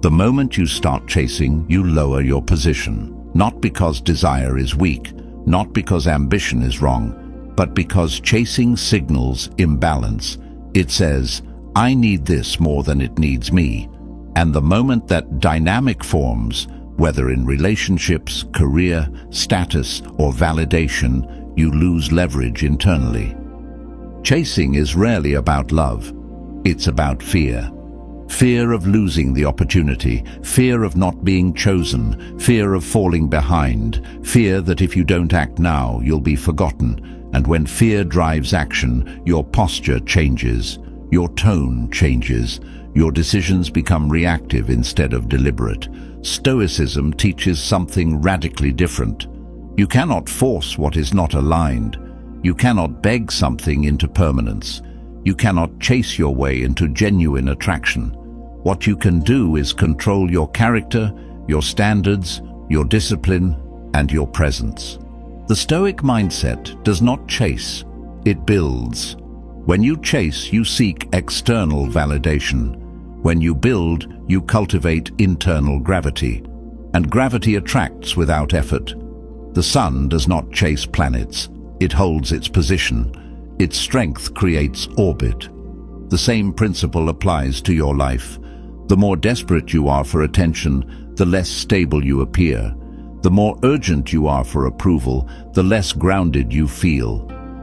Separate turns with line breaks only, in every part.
The moment you start chasing, you lower your position, not because desire is weak, not because ambition is wrong, but because chasing signals imbalance. It says, I need this more than it needs me. And the moment that dynamic forms, whether in relationships, career, status, or validation, you lose leverage internally. Chasing is rarely about love. It's about fear. Fear of losing the opportunity, fear of not being chosen, fear of falling behind, fear that if you don't act now, you'll be forgotten. And when fear drives action, your posture changes, your tone changes, your decisions become reactive instead of deliberate. Stoicism teaches something radically different. You cannot force what is not aligned. You cannot beg something into permanence. You cannot chase your way into genuine attraction. What you can do is control your character, your standards, your discipline, and your presence. The Stoic mindset does not chase, it builds. When you chase, you seek external validation. When you build, you cultivate internal gravity. And gravity attracts without effort. The sun does not chase planets, it holds its position. Its strength creates orbit. The same principle applies to your life. The more desperate you are for attention, the less stable you appear. The more urgent you are for approval, the less grounded you feel.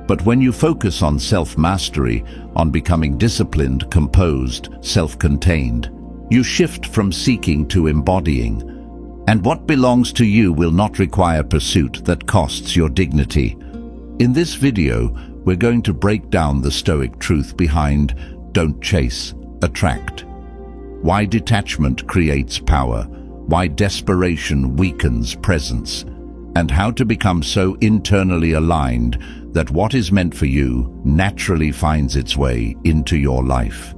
But when you focus on self-mastery, on becoming disciplined, composed, self-contained, you shift from seeking to embodying. And what belongs to you will not require pursuit that costs your dignity. In this video, we're going to break down the Stoic truth behind don't chase, attract. Why detachment creates power, why desperation weakens presence, and how to become so internally aligned that what is meant for you naturally finds its way into your life.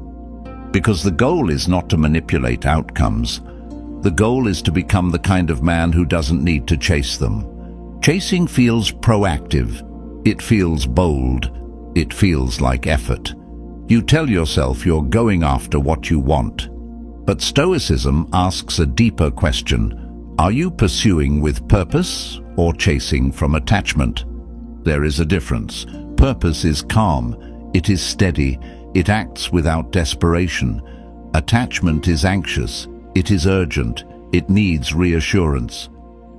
Because the goal is not to manipulate outcomes. The goal is to become the kind of man who doesn't need to chase them. Chasing feels proactive. It feels bold. It feels like effort. You tell yourself you're going after what you want. But Stoicism asks a deeper question. Are you pursuing with purpose or chasing from attachment? There is a difference. Purpose is calm. It is steady. It acts without desperation. Attachment is anxious. It is urgent. It needs reassurance.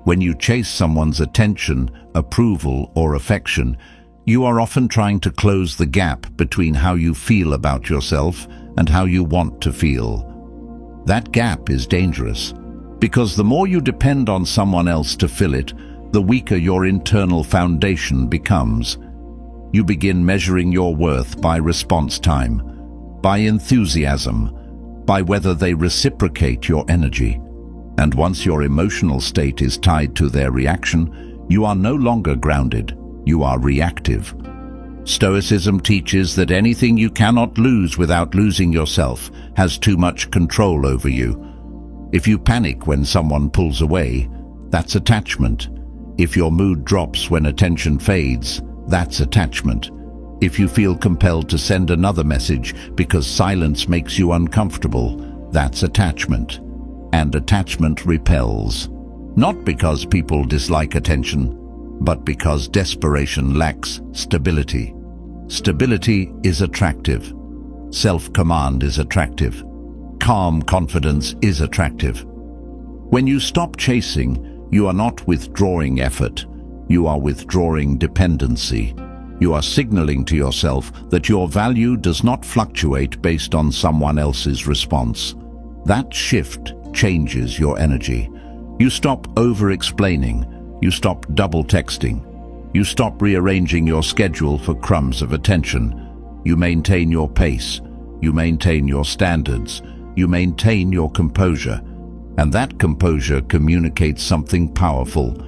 When you chase someone's attention, approval, or affection, you are often trying to close the gap between how you feel about yourself and how you want to feel. That gap is dangerous, because the more you depend on someone else to fill it, the weaker your internal foundation becomes. You begin measuring your worth by response time, by enthusiasm, by whether they reciprocate your energy. And once your emotional state is tied to their reaction, you are no longer grounded, you are reactive. Stoicism teaches that anything you cannot lose without losing yourself has too much control over you. If you panic when someone pulls away, that's attachment. If your mood drops when attention fades, that's attachment. If you feel compelled to send another message because silence makes you uncomfortable, that's attachment. And attachment repels. Not because people dislike attention, but because desperation lacks stability. Stability is attractive. Self-command is attractive. Calm confidence is attractive. When you stop chasing, you are not withdrawing effort. You are withdrawing dependency. You are signaling to yourself that your value does not fluctuate based on someone else's response. That shift changes your energy. You stop over-explaining. You stop double-texting. You stop rearranging your schedule for crumbs of attention. You maintain your pace. You maintain your standards. You maintain your composure. And that composure communicates something powerful.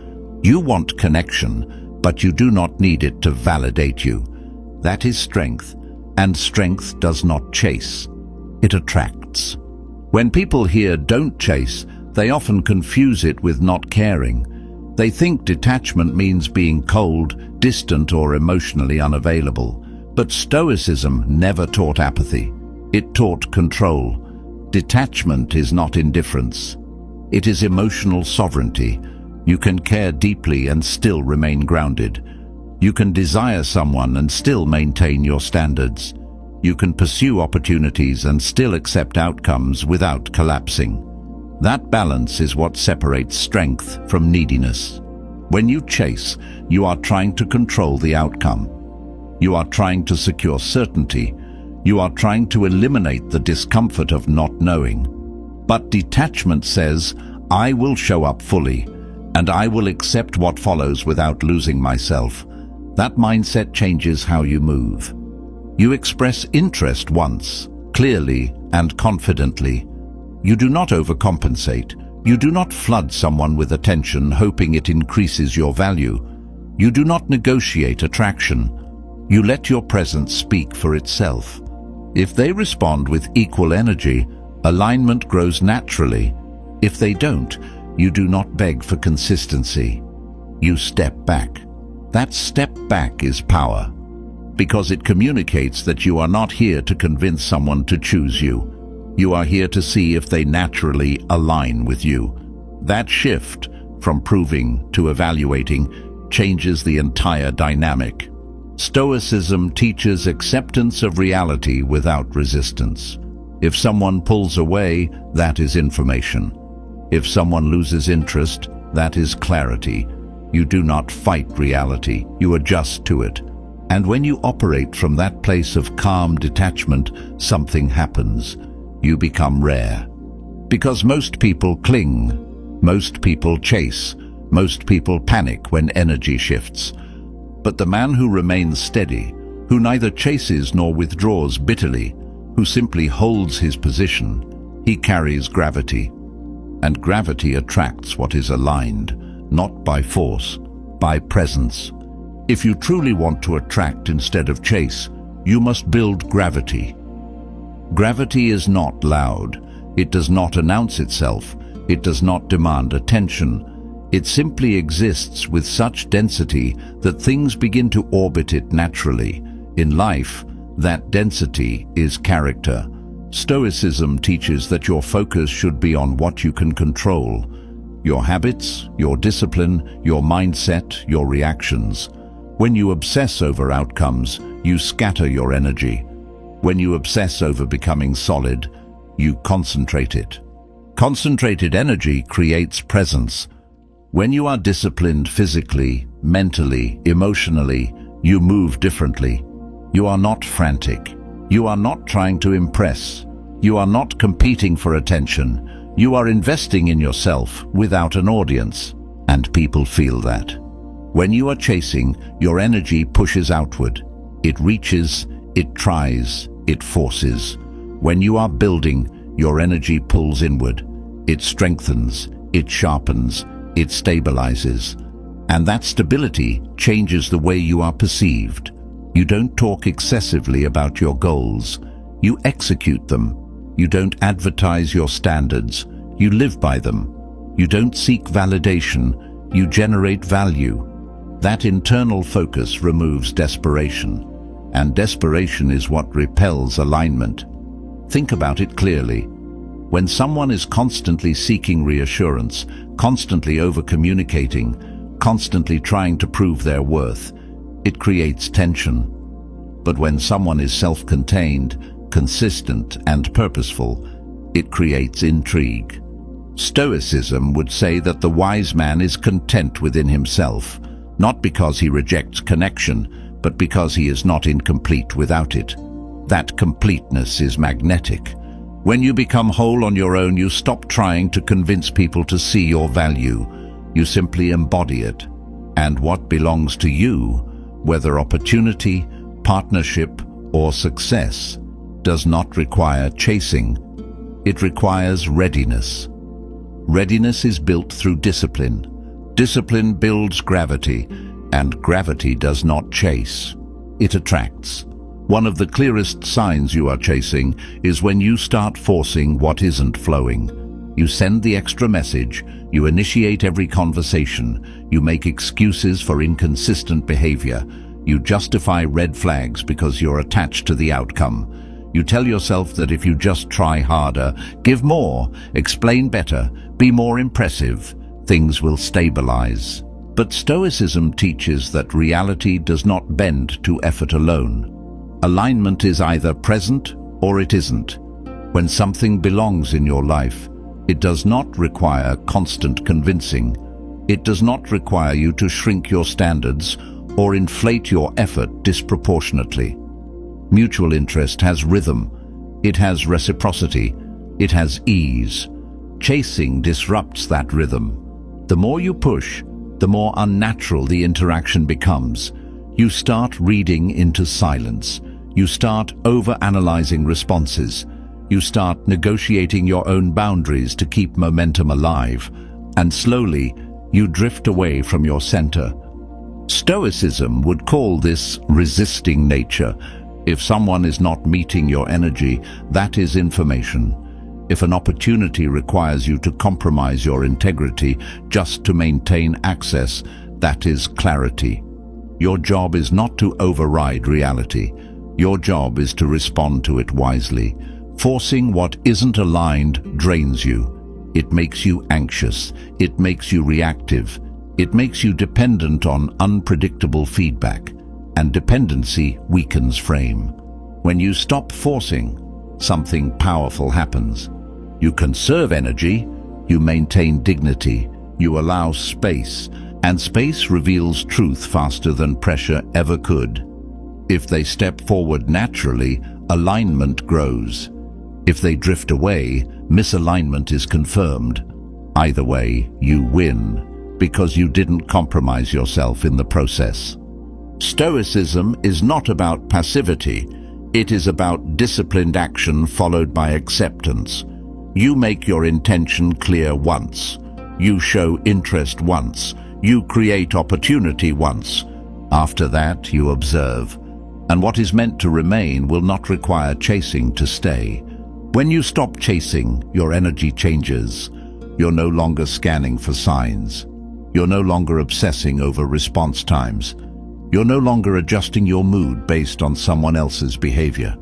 You want connection, but you do not need it to validate you. That is strength, and strength does not chase. It attracts. When people hear "don't chase," they often confuse it with not caring. They think detachment means being cold, distant, or emotionally unavailable. But Stoicism never taught apathy. It taught control. Detachment is not indifference. It is emotional sovereignty. You can care deeply and still remain grounded. You can desire someone and still maintain your standards. You can pursue opportunities and still accept outcomes without collapsing. That balance is what separates strength from neediness. When you chase, you are trying to control the outcome. You are trying to secure certainty. You are trying to eliminate the discomfort of not knowing. But detachment says, I will show up fully, and I will accept what follows without losing myself. That mindset changes how you move. You express interest once, clearly and confidently. You do not overcompensate. You do not flood someone with attention hoping it increases your value. You do not negotiate attraction. You let your presence speak for itself. If they respond with equal energy, alignment grows naturally. If they don't, you do not beg for consistency. You step back. That step back is power, because it communicates that you are not here to convince someone to choose you. You are here to see if they naturally align with you. That shift, from proving to evaluating, changes the entire dynamic. Stoicism teaches acceptance of reality without resistance. If someone pulls away, that is information. If someone loses interest, that is clarity. You do not fight reality, you adjust to it. And when you operate from that place of calm detachment, something happens. You become rare. Because most people cling, most people chase, most people panic when energy shifts. But the man who remains steady, who neither chases nor withdraws bitterly, who simply holds his position, he carries gravity. And gravity attracts what is aligned, not by force, by presence. If you truly want to attract instead of chase, you must build gravity. Gravity is not loud. It does not announce itself. It does not demand attention. It simply exists with such density that things begin to orbit it naturally. In life, that density is character. Stoicism teaches that your focus should be on what you can control. Your habits, your discipline, your mindset, your reactions. When you obsess over outcomes, you scatter your energy. When you obsess over becoming solid, you concentrate it. Concentrated energy creates presence. When you are disciplined physically, mentally, emotionally, you move differently. You are not frantic. You are not trying to impress. You are not competing for attention. You are investing in yourself without an audience, and people feel that. When you are chasing, your energy pushes outward. It reaches, it tries, it forces. When you are building, your energy pulls inward. It strengthens, it sharpens, it stabilizes. And that stability changes the way you are perceived. You don't talk excessively about your goals. You execute them. You don't advertise your standards. You live by them. You don't seek validation. You generate value. That internal focus removes desperation. And desperation is what repels alignment. Think about it clearly. When someone is constantly seeking reassurance, constantly over-communicating, constantly trying to prove their worth, it creates tension. But when someone is self-contained, consistent and purposeful, it creates intrigue. Stoicism would say that the wise man is content within himself, not because he rejects connection, but because he is not incomplete without it. That completeness is magnetic. When you become whole on your own, you stop trying to convince people to see your value. You simply embody it. And what belongs to you, whether opportunity, partnership, or success, does not require chasing. It requires readiness. Readiness is built through discipline. Discipline builds gravity, and gravity does not chase. It attracts. One of the clearest signs you are chasing is when you start forcing what isn't flowing. You send the extra message, you initiate every conversation, you make excuses for inconsistent behavior, you justify red flags because you're attached to the outcome. You tell yourself that if you just try harder, give more, explain better, be more impressive, things will stabilize. But Stoicism teaches that reality does not bend to effort alone. Alignment is either present or it isn't. When something belongs in your life, it does not require constant convincing. It does not require you to shrink your standards or inflate your effort disproportionately. Mutual interest has rhythm. It has reciprocity. It has ease. Chasing disrupts that rhythm. The more you push, the more unnatural the interaction becomes. You start reading into silence. You start overanalyzing responses. You start negotiating your own boundaries to keep momentum alive. And slowly, you drift away from your center. Stoicism would call this resisting nature. If someone is not meeting your energy, that is information. If an opportunity requires you to compromise your integrity just to maintain access, that is clarity. Your job is not to override reality. Your job is to respond to it wisely. Forcing what isn't aligned drains you. It makes you anxious. It makes you reactive. It makes you dependent on unpredictable feedback. And dependency weakens frame. When you stop forcing, something powerful happens. You conserve energy, you maintain dignity, you allow space, and space reveals truth faster than pressure ever could. If they step forward naturally, alignment grows. If they drift away, misalignment is confirmed. Either way, you win, because you didn't compromise yourself in the process. Stoicism is not about passivity. It is about disciplined action followed by acceptance. You make your intention clear once. You show interest once. You create opportunity once. After that, you observe. And what is meant to remain will not require chasing to stay. When you stop chasing, your energy changes. You're no longer scanning for signs. You're no longer obsessing over response times. You're no longer adjusting your mood based on someone else's behavior.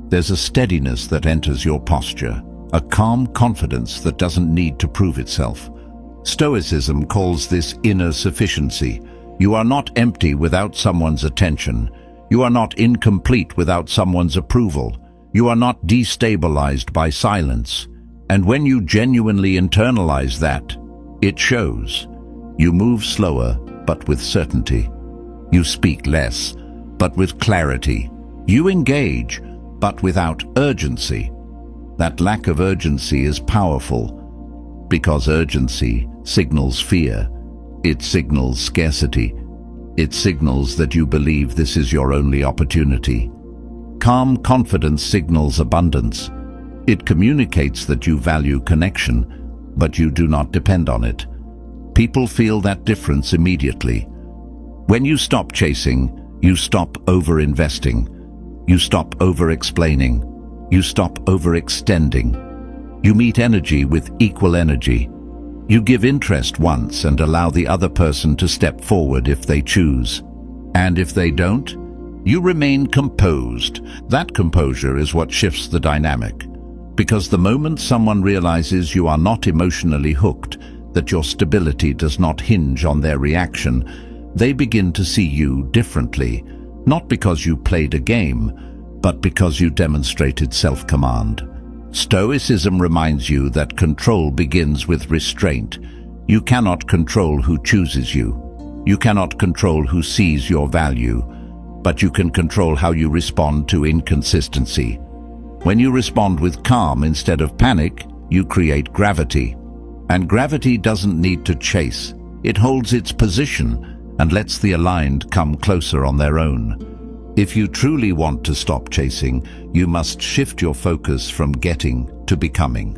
There's a steadiness that enters your posture, a calm confidence that doesn't need to prove itself. Stoicism calls this inner sufficiency. You are not empty without someone's attention. You are not incomplete without someone's approval. You are not destabilized by silence. And when you genuinely internalize that, it shows. You move slower, but with certainty. You speak less, but with clarity. You engage, but without urgency. That lack of urgency is powerful, because urgency signals fear. It signals scarcity. It signals that you believe this is your only opportunity. Calm confidence signals abundance. It communicates that you value connection, but you do not depend on it. People feel that difference immediately. When you stop chasing, you stop over-investing. You stop over-explaining. You stop overextending. You meet energy with equal energy. You give interest once and allow the other person to step forward if they choose. And if they don't, you remain composed. That composure is what shifts the dynamic. Because the moment someone realizes you are not emotionally hooked, that your stability does not hinge on their reaction, they begin to see you differently, not because you played a game, but because you demonstrated self-command. Stoicism reminds you that control begins with restraint. You cannot control who chooses you. You cannot control who sees your value, but you can control how you respond to inconsistency. When you respond with calm instead of panic, you create gravity. And gravity doesn't need to chase. It holds its position and lets the aligned come closer on their own. If you truly want to stop chasing, you must shift your focus from getting to becoming.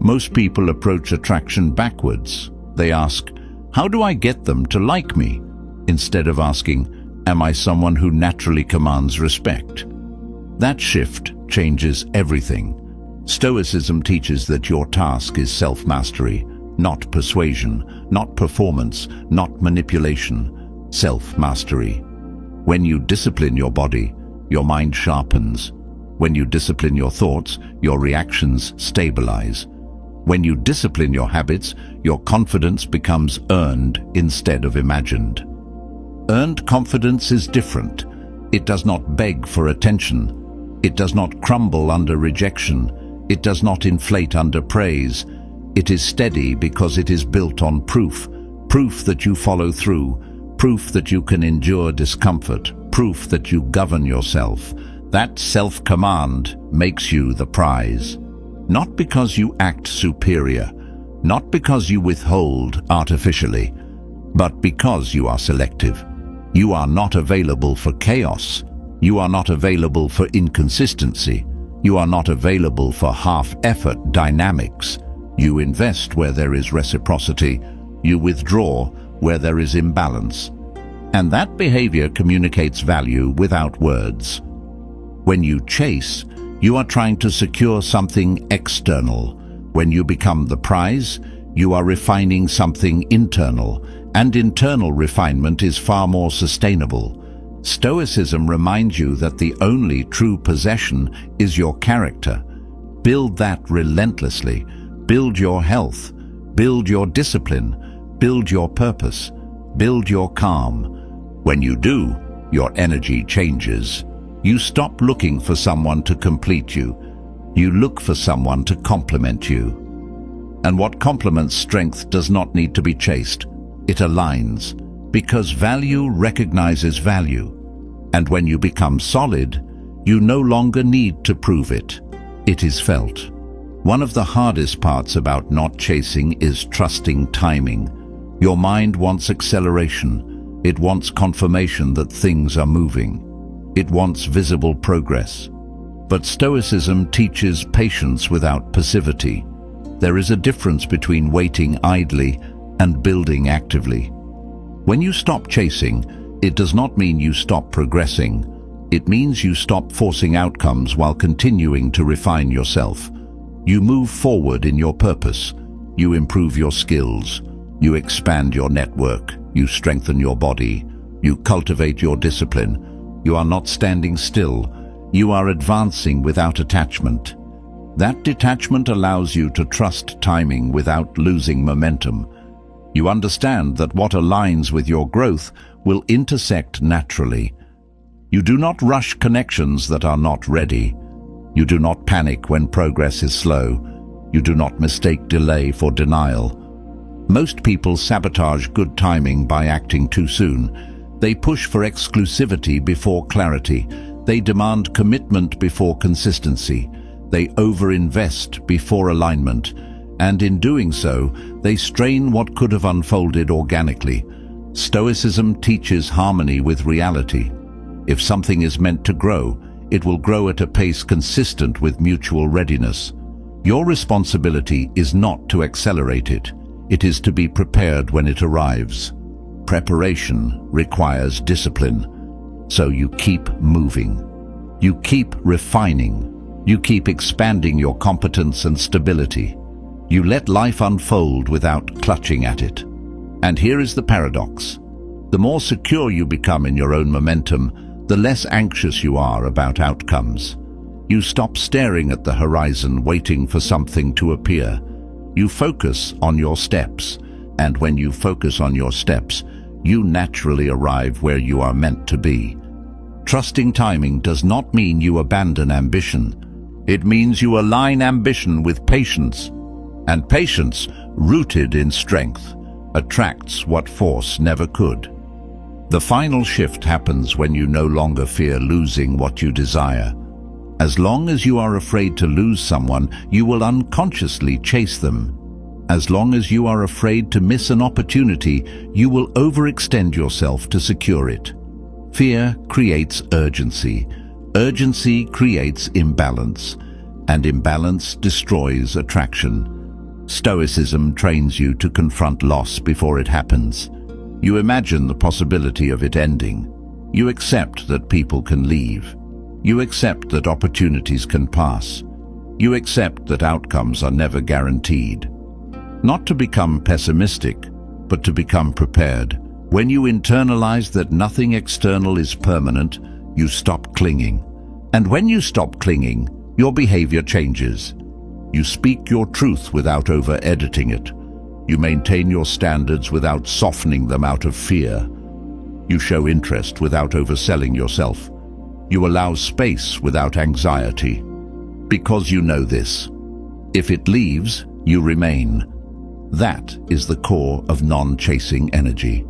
Most people approach attraction backwards. They ask, how do I get them to like me? Instead of asking, am I someone who naturally commands respect? That shift changes everything. Stoicism teaches that your task is self-mastery, not persuasion, not performance, not manipulation, self-mastery. When you discipline your body, your mind sharpens. When you discipline your thoughts, your reactions stabilize. When you discipline your habits, your confidence becomes earned instead of imagined. Earned confidence is different. It does not beg for attention. It does not crumble under rejection. It does not inflate under praise. It is steady because it is built on proof. Proof that you follow through. Proof that you can endure discomfort. Proof that you govern yourself. That self-command makes you the prize. Not because you act superior, not because you withhold artificially, but because you are selective. You are not available for chaos. You are not available for inconsistency. You are not available for half-effort dynamics. You invest where there is reciprocity. You withdraw where there is imbalance. And that behavior communicates value without words. When you chase, you are trying to secure something external. When you become the prize, you are refining something internal, and internal refinement is far more sustainable. Stoicism reminds you that the only true possession is your character. Build that relentlessly. Build your health. Build your discipline. Build your purpose. Build your calm. When you do, your energy changes. You stop looking for someone to complete you. You look for someone to complement you. And what complements strength does not need to be chased. It aligns, because value recognizes value. And when you become solid, you no longer need to prove it. It is felt. One of the hardest parts about not chasing is trusting timing. Your mind wants acceleration. It wants confirmation that things are moving. It wants visible progress. But Stoicism teaches patience without passivity. There is a difference between waiting idly and building actively. When you stop chasing, it does not mean you stop progressing. It means you stop forcing outcomes while continuing to refine yourself. You move forward in your purpose. You improve your skills. You expand your network. You strengthen your body. You cultivate your discipline. You are not standing still. You are advancing without attachment. That detachment allows you to trust timing without losing momentum. You understand that what aligns with your growth will intersect naturally. You do not rush connections that are not ready. You do not panic when progress is slow. You do not mistake delay for denial. Most people sabotage good timing by acting too soon. They push for exclusivity before clarity. They demand commitment before consistency. They overinvest before alignment. And in doing so, they strain what could have unfolded organically. Stoicism teaches harmony with reality. If something is meant to grow, it will grow at a pace consistent with mutual readiness. Your responsibility is not to accelerate it. It is to be prepared when it arrives. Preparation requires discipline, so you keep moving. You keep refining. You keep expanding your competence and stability. You let life unfold without clutching at it. And here is the paradox. The more secure you become in your own momentum, the less anxious you are about outcomes. You stop staring at the horizon waiting for something to appear. You focus on your steps, and when you focus on your steps, you naturally arrive where you are meant to be. Trusting timing does not mean you abandon ambition. It means you align ambition with patience, and patience, rooted in strength, attracts what force never could. The final shift happens when you no longer fear losing what you desire. As long as you are afraid to lose someone, you will unconsciously chase them. As long as you are afraid to miss an opportunity, you will overextend yourself to secure it. Fear creates urgency. Urgency creates imbalance, and imbalance destroys attraction. Stoicism trains you to confront loss before it happens. You imagine the possibility of it ending. You accept that people can leave. You accept that opportunities can pass. You accept that outcomes are never guaranteed. Not to become pessimistic, but to become prepared. When you internalize that nothing external is permanent, you stop clinging. And when you stop clinging, your behavior changes. You speak your truth without over-editing it. You maintain your standards without softening them out of fear. You show interest without overselling yourself. You allow space without anxiety. Because you know this. If it leaves, you remain. That is the core of non-chasing energy.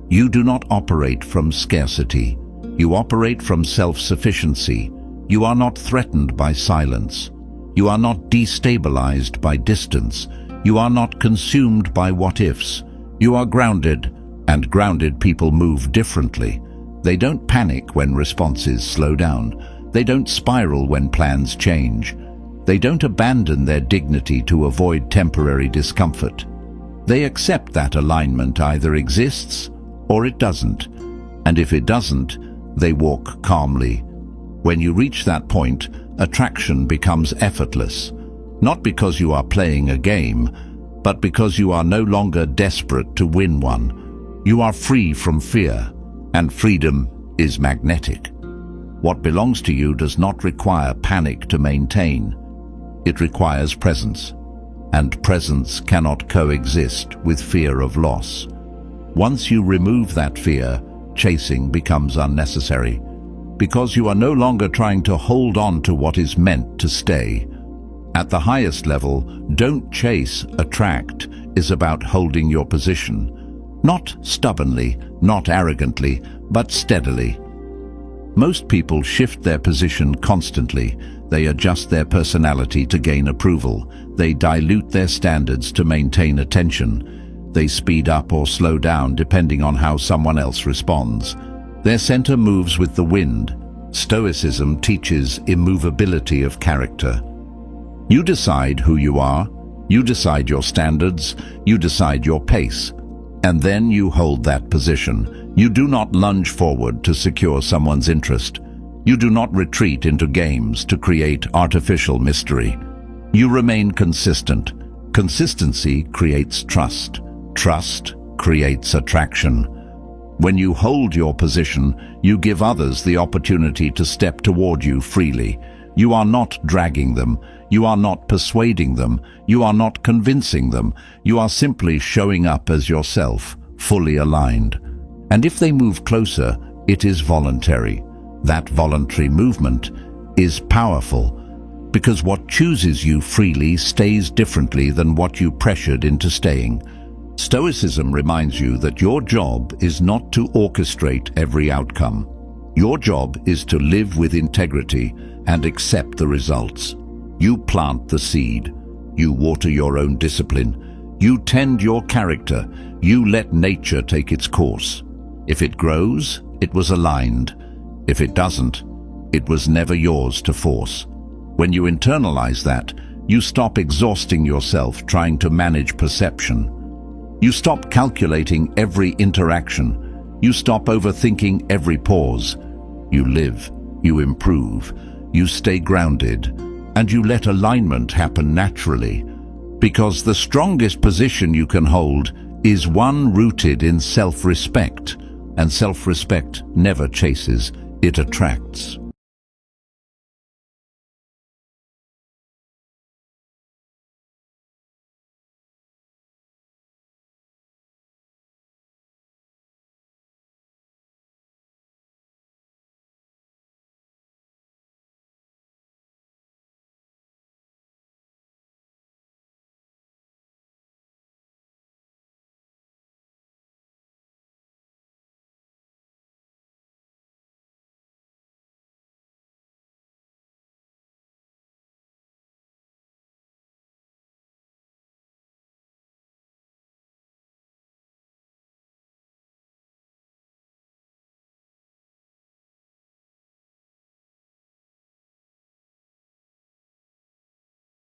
You do not operate from scarcity. You operate from self-sufficiency. You are not threatened by silence. You are not destabilized by distance. You are not consumed by what-ifs. You are grounded, and grounded people move differently. They don't panic when responses slow down. They don't spiral when plans change. They don't abandon their dignity to avoid temporary discomfort. They accept that alignment either exists or it doesn't. And if it doesn't, they walk calmly. When you reach that point, attraction becomes effortless. Not because you are playing a game, but because you are no longer desperate to win one. You are free from fear, and freedom is magnetic. What belongs to you does not require panic to maintain. It requires presence, and presence cannot coexist with fear of loss. Once you remove that fear, chasing becomes unnecessary, because you are no longer trying to hold on to what is meant to stay. At the highest level, don't chase, attract is about holding your position. Not stubbornly, not arrogantly, but steadily. Most people shift their position constantly. They adjust their personality to gain approval. They dilute their standards to maintain attention. They speed up or slow down depending on how someone else responds. Their center moves with the wind. Stoicism teaches immovability of character. You decide who you are, you decide your standards, you decide your pace, and then you hold that position. You do not lunge forward to secure someone's interest. You do not retreat into games to create artificial mystery. You remain consistent. Consistency creates trust. Trust creates attraction. When you hold your position, you give others the opportunity to step toward you freely. You are not dragging them. You are not persuading them. You are not convincing them. You are simply showing up as yourself, fully aligned. And if they move closer, it is voluntary. That voluntary movement is powerful, because what chooses you freely stays differently than what you pressured into staying. Stoicism reminds you that your job is not to orchestrate every outcome. Your job is to live with integrity and accept the results. You plant the seed. You water your own discipline. You tend your character. You let nature take its course. If it grows, it was aligned. If it doesn't, it was never yours to force. When you internalize that, you stop exhausting yourself trying to manage perception. You stop calculating every interaction. You stop overthinking every pause. You live, you improve, you stay grounded, and you let alignment happen naturally. Because the strongest position you can hold is one rooted in self-respect, and self-respect never chases, it attracts.